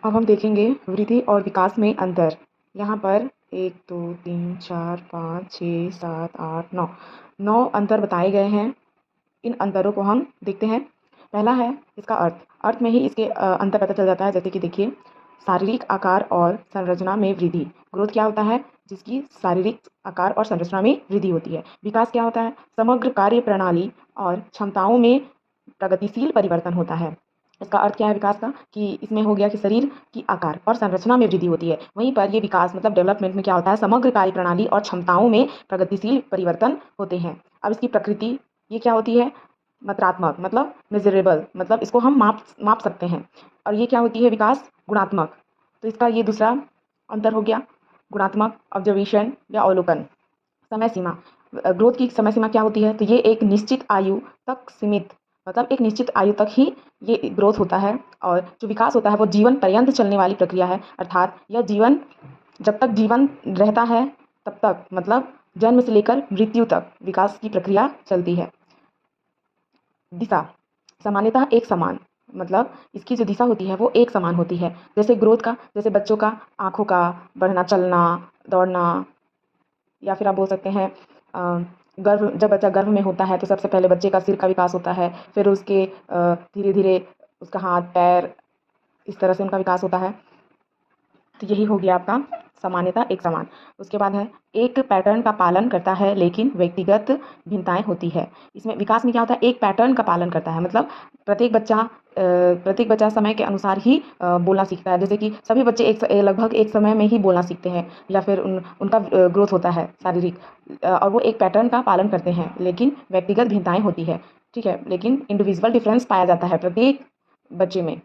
अब हम देखेंगे वृद्धि और विकास में अंतर। यहाँ पर 1 2 3 4 5 6 7 8 9 9 अंतर बताए गए हैं। इन अंतरों को हम देखते हैं। पहला है इसका अर्थ। अर्थ में ही इसके अंतर पता चल जाता है। जैसे कि देखिए, शारीरिक आकार और संरचना में वृद्धि। ग्रोथ क्या होता है? जिसकी शारीरिक आकार और संरचना में वृद्धि होती है। विकास क्या होता है? समग्र कार्य प्रणाली और क्षमताओं में प्रगतिशील परिवर्तन होता है। इसका अर्थ क्या है विकास का? कि इसमें हो गया कि शरीर की आकार और संरचना में वृद्धि होती है। वहीं पर ये विकास मतलब डेवलपमेंट में क्या होता है? समग्र कार्य प्रणाली और क्षमताओं में प्रगतिशील परिवर्तन होते हैं। अब इसकी प्रकृति ये क्या होती है? मात्रात्मक मतलब मेजरेबल, मतलब इसको हम माप सकते हैं। और ये क्या होती है विकास? गुणात्मक। तो इसका ये दूसरा अंतर हो गया। गुणात्मक ऑब्जर्वेशन या अवलोकन। समय सीमा, ग्रोथ की समय सीमा क्या होती है? तो ये एक निश्चित आयु तक सीमित, मतलब एक निश्चित आयु तक ही ये ग्रोथ होता है। और जो विकास होता है वो जीवन पर्यंत चलने वाली प्रक्रिया है। अर्थात यह जीवन, जब तक जीवन रहता है तब तक, मतलब जन्म से लेकर मृत्यु तक विकास की प्रक्रिया चलती है। दिशा, सामान्यतः एक समान, मतलब इसकी जो दिशा होती है वो एक समान होती है। जैसे ग्रोथ का, जैसे बच्चों का आँखों का बढ़ना, चलना, दौड़ना, या फिर आप बोल सकते हैं गर्भ, जब बच्चा गर्भ में होता है तो सबसे पहले बच्चे का सिर का विकास होता है। फिर उसके धीरे धीरे उसका हाथ पैर, इस तरह से उनका विकास होता है। तो यही हो गया आपका सामान्यता एक समान। उसके बाद है एक पैटर्न का पालन करता है लेकिन व्यक्तिगत भिन्नताएं होती है। इसमें विकास में क्या होता है? एक पैटर्न का पालन करता है, मतलब प्रत्येक बच्चा समय के अनुसार ही बोलना सीखता है। जैसे कि सभी बच्चे लगभग एक समय में ही बोलना सीखते हैं, या फिर उनका ग्रोथ होता है शारीरिक, और वो एक पैटर्न का पालन करते हैं, लेकिन व्यक्तिगत भिन्नताएं होती है। ठीक है, लेकिन इंडिविजुअल डिफरेंस पाया जाता है प्रत्येक बच्चे में।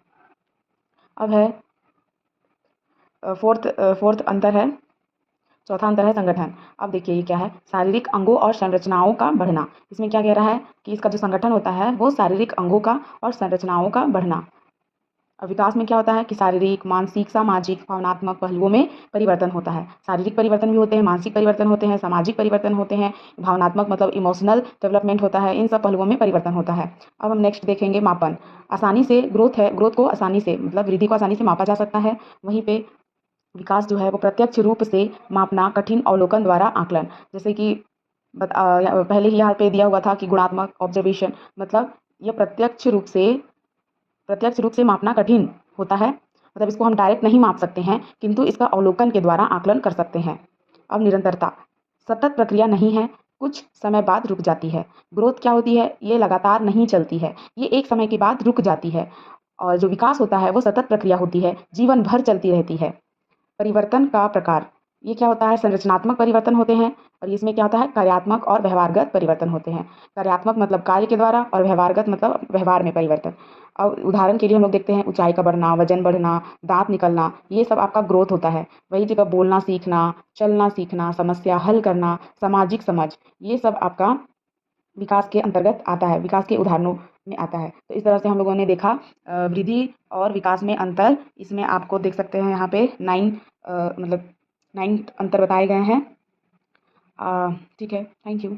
अब है फोर्थ अंतर है, चौथा अंतर है संगठन। अब देखिए ये क्या है? शारीरिक अंगों और संरचनाओं का बढ़ना। इसमें क्या कह रहा है कि इसका जो संगठन होता है वो शारीरिक अंगों का और संरचनाओं का बढ़ना। और विकास में क्या होता है कि शारीरिक, मानसिक, सामाजिक, भावनात्मक पहलुओं में परिवर्तन होता है। शारीरिक परिवर्तन भी होते हैं, मानसिक परिवर्तन होते हैं, सामाजिक परिवर्तन होते हैं, भावनात्मक मतलब इमोशनल डेवलपमेंट होता है। इन सब पहलुओं में परिवर्तन होता है। अब हम नेक्स्ट देखेंगे मापन। आसानी से ग्रोथ है, ग्रोथ को आसानी से मतलब वृद्धि को आसानी से मापा जा सकता है। वहीं पे विकास जो है वो प्रत्यक्ष रूप से मापना कठिन, अवलोकन द्वारा आकलन। जैसे कि पहले ही यहाँ पे दिया हुआ था कि गुणात्मक ऑब्जर्वेशन, मतलब यह प्रत्यक्ष रूप से मापना कठिन होता है, मतलब इसको हम डायरेक्ट नहीं माप सकते हैं, किंतु इसका अवलोकन के द्वारा आकलन कर सकते हैं। अब निरंतरता, सतत प्रक्रिया नहीं है, कुछ समय बाद रुक जाती है। ग्रोथ क्या होती है? ये लगातार नहीं चलती है, ये एक समय के बाद रुक जाती है। और जो विकास होता है वो सतत प्रक्रिया होती है, जीवन भर चलती रहती है। परिवर्तन का प्रकार, ये क्या होता है? संरचनात्मक परिवर्तन होते हैं, और इसमें क्या होता है? कार्यात्मक और व्यवहारगत परिवर्तन होते हैं। कार्यात्मक मतलब कार्य के द्वारा, और व्यवहारगत मतलब व्यवहार में परिवर्तन। अब उदाहरण के लिए हम लोग देखते हैं ऊंचाई का बढ़ना, वजन बढ़ना, दांत निकलना, ये सब आपका ग्रोथ होता है। वही जगह बोलना सीखना, चलना सीखना, समस्या हल करना, सामाजिक समझ, ये सब आपका विकास के अंतर्गत आता है, विकास के उदाहरणों में आता है। तो इस तरह से हम लोगों ने देखा वृद्धि और विकास में अंतर। इसमें आपको देख सकते हैं यहाँ पे 9 मतलब 9 अंतर बताए गए हैं। ठीक है, थैंक यू।